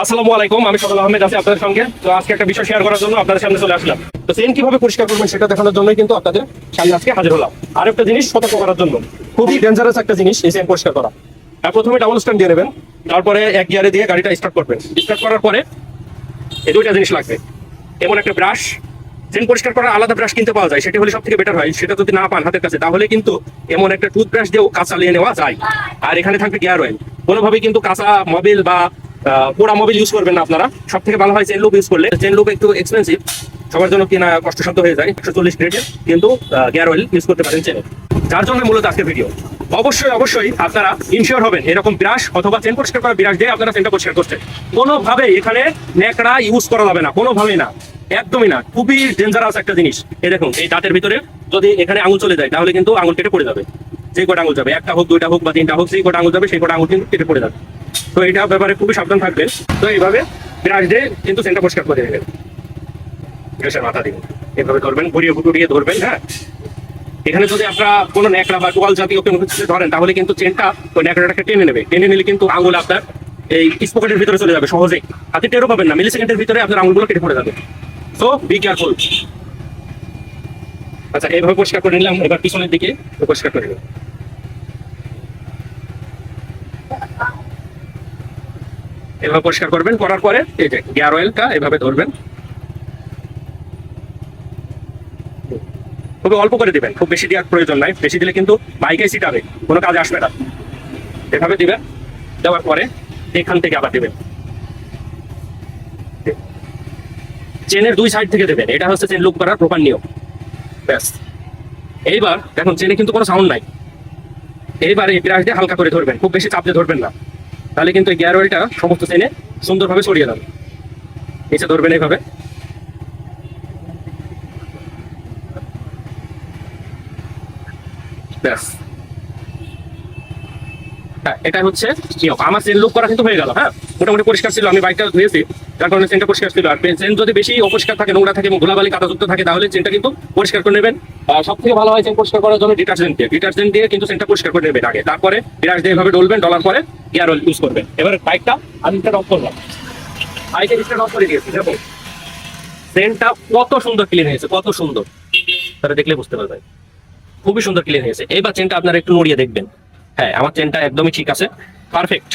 আসসালামু আলাইকুম, আমি সকাল আহমেদ আছি আপনাদের সঙ্গে। তো আজকে একটা বিষয় শেয়ার করার জন্য আপনাদের সামনে চলে আসলাম। তো চেন কিভাবে পরিষ্কার করবেন সেটা দেখানোর জন্যই কিন্তু আপনাদের সামনে আজকে হাজির হলাম। আর একটা জিনিস সতর্ক করার জন্য, খুবই ডেঞ্জারাস একটা জিনিস এই চেন পরিষ্কার করা। আর প্রথমে ডাবল স্ট্যান্ড দিয়ে নেবেন, তারপরে এক গিয়ারে দিয়ে গাড়িটা স্টার্ট করবেন। স্টার্ট করার পরে এই দুইটা জিনিস লাগবে, এমন একটা ব্রাশ। চেন পরিষ্কার করার আলাদা ব্রাশ কিনতে পাওয়া যায়, সেটা হলে সব থেকে বেটার হয়। সেটা যদি না পান হাতের কাছে, তাহলে কিন্তু এমন একটা টুথব্রাশ দিয়েও কাঁচা চালিয়ে নেওয়া যায়। আর এখানে থাকবে গিয়ার অয়েল। কোনোভাবেই কিন্তু কাঁচা মোবিল বা পোড়া মোবিল ইউজ করবেন না আপনারা। সব থেকে ভালো হয় চেন লুপ ইউজ করলে। চেন লুপ একটু এক্সপেন্সিভ, সবার জন্য কিনা কষ্টসাধ্য হয়ে যায়। 140 গ্রেডের কিন্তু গিয়ার অয়েল ইউজ করতে পারেন চেনে। যার জন্য মূলত আজকের ভিডিও। অবশ্যই আপনারা ইনশিওর হবেন এরকম ব্রাশ অথবা চেন পরিষ্কার করা ব্রাশ দিয়ে আপনারা চেনটা পরিষ্কার করছেন। কোনোভাবে এখানে ন্যাকড়া ইউজ করা যাবে না, কোনোভাবেই না, একদমই না। খুবই ডেঞ্জারাস একটা জিনিস। এই দেখুন, এই দাঁতের ভিতরে যদি এখানে আঙুল চলে যায় তাহলে কিন্তু আঙুল কেটে পড়ে যাবে। যে কটা আঙুল যাবে, একটা হোক, দুইটা হোক বা তিনটা হোক, যে কটা আঙুল যাবে সেই কটা আঙুল কিন্তু কেটে পড়ে যাবে। তো এটা ব্যাপারে খুবই সাবধান থাকবেন। তো এইভাবে ব্রাশ দিয়ে কিন্তু চেনটা পরিষ্কার করে নেবেন। ব্রাশের মাথা দিন এভাবে ধরবেন, ঘুরিয়ে ঘুরিয়ে ধরবেন। হ্যাঁ, এখানে যদি আপনারা কোনো ন্যাকড়া বা টোয়াল জাতীয় কোনো কিছু ধরেন তাহলে কিন্তু চেনটা ওই ন্যাকড়াটাকে টেনে নেবে। টেনে নিলে কিন্তু আঙুল আপনার এই স্পকেটের ভিতরে চলে যাবে সহজেই। হাতে টেরও পাবেন না, মিলি সেকেন্ডের ভিতরে আপনার আঙুলগুলো কেটে পড়ে যাবে। So be careful. আচ্ছা, এইভাবে পরিষ্কার করে নিলাম। এবার পিছনের দিকে পরিষ্কার করে নেব। এভাবে পরিষ্কার করবেন, করার পরে এই যে গিয়ার অয়েলটা এভাবে ধরবেন, খুবই অল্প করে দিবেন, খুব বেশি দেওয়ার প্রয়োজন নাই। বেশি দিলে কিন্তু বাইকে সিটাবে, কোনো কাজে আসবে না। এভাবে দিবেন, দেওয়ার পরে এখান থেকে আবার দিবেন। চেনের দুই সাইড থেকে দেবেন, এটা হচ্ছে চেন লুপ করার প্রপার নিয়ম। ব্যাস, এইবার দেখুন চেনে কিন্তু কোনো সাউন্ড নাই। এইবার এই ব্রাশ দিয়ে হালকা করে ধরবেন, খুব বেশি চাপ দিয়ে ধরবেন না, তাহলে কিন্তু এই গিয়ার অয়েলটা সমস্ত চেনে সুন্দরভাবে ছড়িয়ে যাবে। নিচে ধরবেন এইভাবে। ব্যাস, হ্যাঁ, এটা হচ্ছে নিয়ম। আমার চেন লুপ করা কিন্তু হয়ে গেল। হ্যাঁ, মোটামুটি পরিষ্কার ছিল, আমি বাইকটা ধুয়েছি, যার কারণে চেনটা পরিষ্কার ছিল। আর চেন যদি বেশি অপরিষ্কার থাকে, নোংরা থাকে এবং ধুলাবালি কাদাযুক্ত থাকে, তাহলে চেনটা কিন্তু পরিষ্কার করে নেবেন। সব থেকে ভালো হয় চেন পরিষ্কার করার জন্য ডিটারজেন্ট দিয়ে কিন্তু চেনটা পরিষ্কার করে নেবেন আগে। তারপরে ব্রাশ দিয়ে এভাবে ডলবেন, ডলার পরে গিয়ার অয়েল ইউজ করবেন। এবার বাইকটা আমি অফ করলাম, বাইকে স্টার্ট অফ করে দিয়েছি। দেখো চেনটা কত সুন্দর ক্লিন হয়েছে, কত সুন্দর, তারা দেখলে বুঝতে পারবেন। খুবই সুন্দর ক্লিন হয়েছে। এইবার চেনটা আপনারা একটু নড়িয়ে দেখবেন। হ্যাঁ, আমার চেনটা একদমই ঠিক আছে, পারফেক্ট,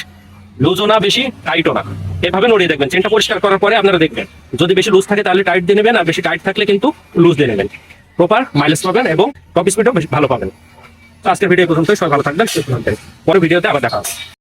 লুজও না বেশি, টাইটও না। এভাবে নড়িয়ে দেখবেন। চেনটা পরিষ্কার করার পরে আপনারা দেখবেন, যদি বেশি লুজ থাকে তাহলে টাইট দিয়ে নেবেন, আর বেশি টাইট থাকলে কিন্তু লুজ দিয়ে নেবেন। প্রপার মাইলেজ পাবেন এবং টপ স্পিডও বেশি ভালো পাবেন। তো আজকের ভিডিও পর্যন্তই। সবাই ভালো থাকবেন, সুস্থ থাকবেন। পরে ভিডিওতে আবার দেখা হবে।